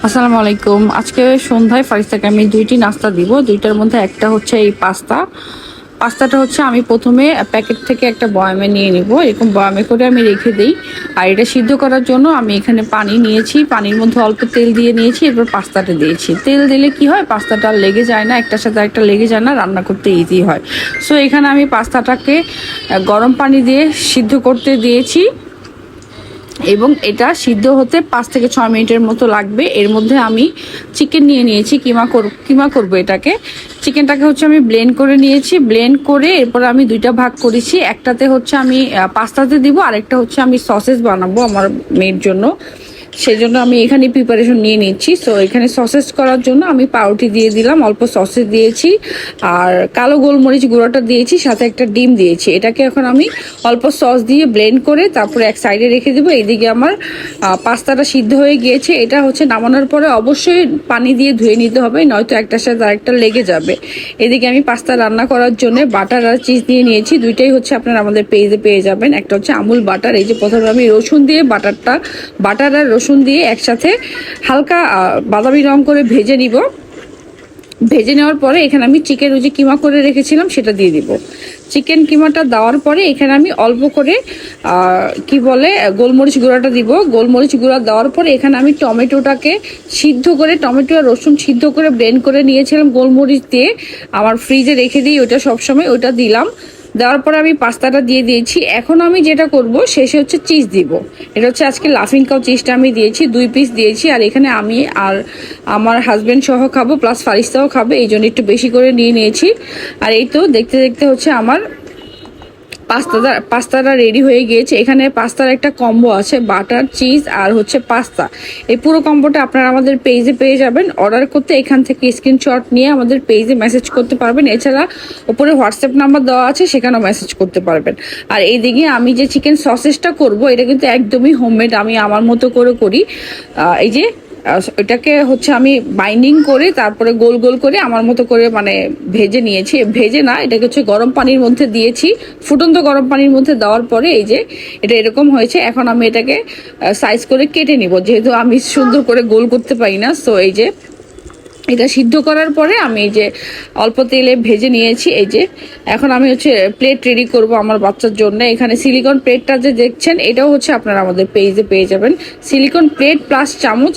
আসসালামু আলাইকুম। আজকে সন্ধ্যায় ফারিস্তাকে আমি দুইটি নাস্তা দিব। দুইটার মধ্যে একটা হচ্ছে এই পাস্তাটা হচ্ছে আমি প্রথমে প্যাকেট থেকে একটা বয়ামে নিয়ে নিব। এরকম বয়ামে করে আমি রেখে দিই। আর এটা সিদ্ধ করার জন্য আমি এখানে পানি নিয়েছি, পানির মধ্যে অল্প তেল দিয়ে নিয়েছি, এরপর পাস্তাটা দিয়েছি। তেল দিলে কি হয়, পাস্তাটা লেগে যায় না, একটার সাথে একটা লেগে যায় না, রান্না করতে ইজি হয়। সো এখানে আমি পাস্তাটাকে গরম পানি দিয়ে সিদ্ধ করতে দিয়েছি এবং এটা সিদ্ধ হতে 5 থেকে 6 মিনিটের মতো লাগবে। এর মধ্যে আমি চিকেন নিয়ে নিয়েছি, কিমা করব এটাকে। চিকেনটাকে হচ্ছে আমি ব্লেন্ড করে নিয়েছি, ব্লেন্ড করে এরপর আমি দুইটা ভাগ করেছি। একটাতে হচ্ছে আমি পাস্তাতে দিব, আরেকটা হচ্ছে আমি সসেস বানাবো আমার মেয়ের জন্য। সেই জন্য আমি এখানে প্রিপারেশন নিয়ে নিচ্ছি। সো এখানে সসেস করার জন্য আমি পাউরুটি দিয়ে দিলাম, অল্প সসেস দিয়েছি, আর কালো গোলমরিচ গুঁড়োটা দিয়েছি, সাথে একটা ডিম দিয়েছি। এটাকে এখন আমি অল্প সস দিয়ে ব্লেন্ড করে তারপরে এক সাইডে রেখে দেবো। এইদিকে আমার পাস্তাটা সিদ্ধ হয়ে গিয়েছে। এটা হচ্ছে নামানোর পরে অবশ্যই পানি দিয়ে ধুয়ে নিতে হবে, নয়তো একটার সাথে আরেকটা লেগে যাবে। এদিকে আমি পাস্তা রান্না করার জন্য বাটার আর চিজ নিয়ে নিয়েছি। দুইটাই হচ্ছে আপনারা আমাদের পেজে পেয়ে যাবেন। একটা হচ্ছে আমুল বাটার। এই যে প্রথমে আমি রসুন দিয়ে বাটার আর রসুন দিয়ে একসাথে হালকা বাদামি রং করে ভেজে নিব। ভেজে নেওয়ার পরে এখানে আমি চিকেন যে কিমা করে রেখেছিলাম সেটা দিয়ে দিব। চিকেন কিমাটা দেওয়ার পরে এখানে আমি অল্প করে কি বলে গোলমরিচ গুঁড়াটা দিব। গোলমরিচ গুঁড়া দেওয়ার পরে এখানে আমি টমেটোটাকে সিদ্ধ করে, টমেটো আর রসুন সিদ্ধ করে ব্লেন্ড করে নিয়েছিলাম গোলমরিচ দিয়ে, আমার ফ্রিজে রেখে দিই ওইটা সবসময়, ওইটা দিলাম। দেওয়ার পরে আমি পাস্তাটা দিয়ে দিয়েছি। এখন আমি যেটা করব শেষে হচ্ছে চিজ দিব। এটা হচ্ছে আজকে লাফিং কাউ চিজটা আমি দিয়েছি, 2 পিস দিয়েছি। আর এখানে আমি আর আমার হাজব্যান্ড সহ খাবো, প্লাস ফারিস্তাও খাবে, এই জন্য একটু বেশি করে নিয়ে নিয়েছি। আর এই তো দেখতে দেখতে হচ্ছে আমার পাস্তাটা রেডি হয়ে গিয়েছে। এখানে পাস্তার একটা কম্বো আছে, বাটার চিজ আর হচ্ছে পাস্তা। এই পুরো কম্বোটা আপনারা আমাদের পেজে পেয়ে যাবেন। অর্ডার করতে এখান থেকে স্ক্রিনশট নিয়ে আমাদের পেজে মেসেজ করতে পারবেন। এছাড়া উপরে হোয়াটসঅ্যাপ নাম্বার দেওয়া আছে, সেখানেও মেসেজ করতে পারবেন। আর এইদিকে আমি যে চিকেন সসেসটা করব, এটা কিন্তু একদমই হোমমেড, আমি আমার মতো করে করি। এই যে এটাকে হচ্ছে আমি বাইন্ডিং করে তারপরে গোল গোল করে আমার মতো করে মানে ভেজে নিয়েছি। ভেজে না, এটাকে হচ্ছে গরম পানির মধ্যে দিয়েছি। ফুটন্ত গরম পানির মধ্যে দেওয়ার পরে এই যে এটা এরকম হয়েছে। এখন আমি এটাকে সাইজ করে কেটে নিব, যেহেতু আমি সুন্দর করে গোল করতে পারি না। সো এই যে এটা সিদ্ধ করার পরে আমি এই যে অল্প তেলে ভেজে নিয়েছি। এই যে এখন আমি হচ্ছে প্লেট রেডি করব আমার বাচ্চার জন্য। এখানে সিলিকন প্লেটটা যে দেখছেন এটাও হচ্ছে আপনারা আমাদের পেজে পেয়ে যাবেন। সিলিকন প্লেট প্লাস চামচ,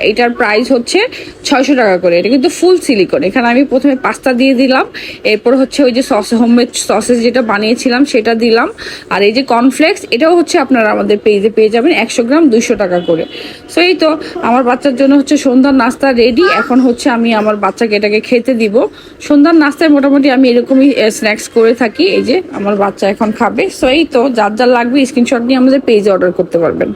এটার প্রাইস হচ্ছে 600 টাকা করে। এটা কিন্তু ফুল সিলিকন। এখানে আমি প্রথমে পাস্তা দিয়ে দিলাম, এরপর হচ্ছে ওই যে হোমমেড সসেস যেটা বানিয়েছিলাম সেটা দিলাম। আর এই যে কর্নফ্লেক্স, এটাও হচ্ছে আপনারা আমাদের পেজে পেয়ে যাবেন, 100 গ্রাম 200 টাকা করে। সো এই তো আমার বাচ্চার জন্য হচ্ছে সন্ধ্যার নাস্তা রেডি। এখন হচ্ছে আমি আমার বাচ্চাকে এটাকে খেতে দিব। সন্ধ্যার নাস্তায় মোটামুটি আমি এরকমই স্ন্যাক্স করে থাকি। এই যে আমার বাচ্চা এখন খাবে। সো এই তো যার লাগবে স্ক্রিনশট নিয়ে আমাদের পেজে অর্ডার করতে পারবেন।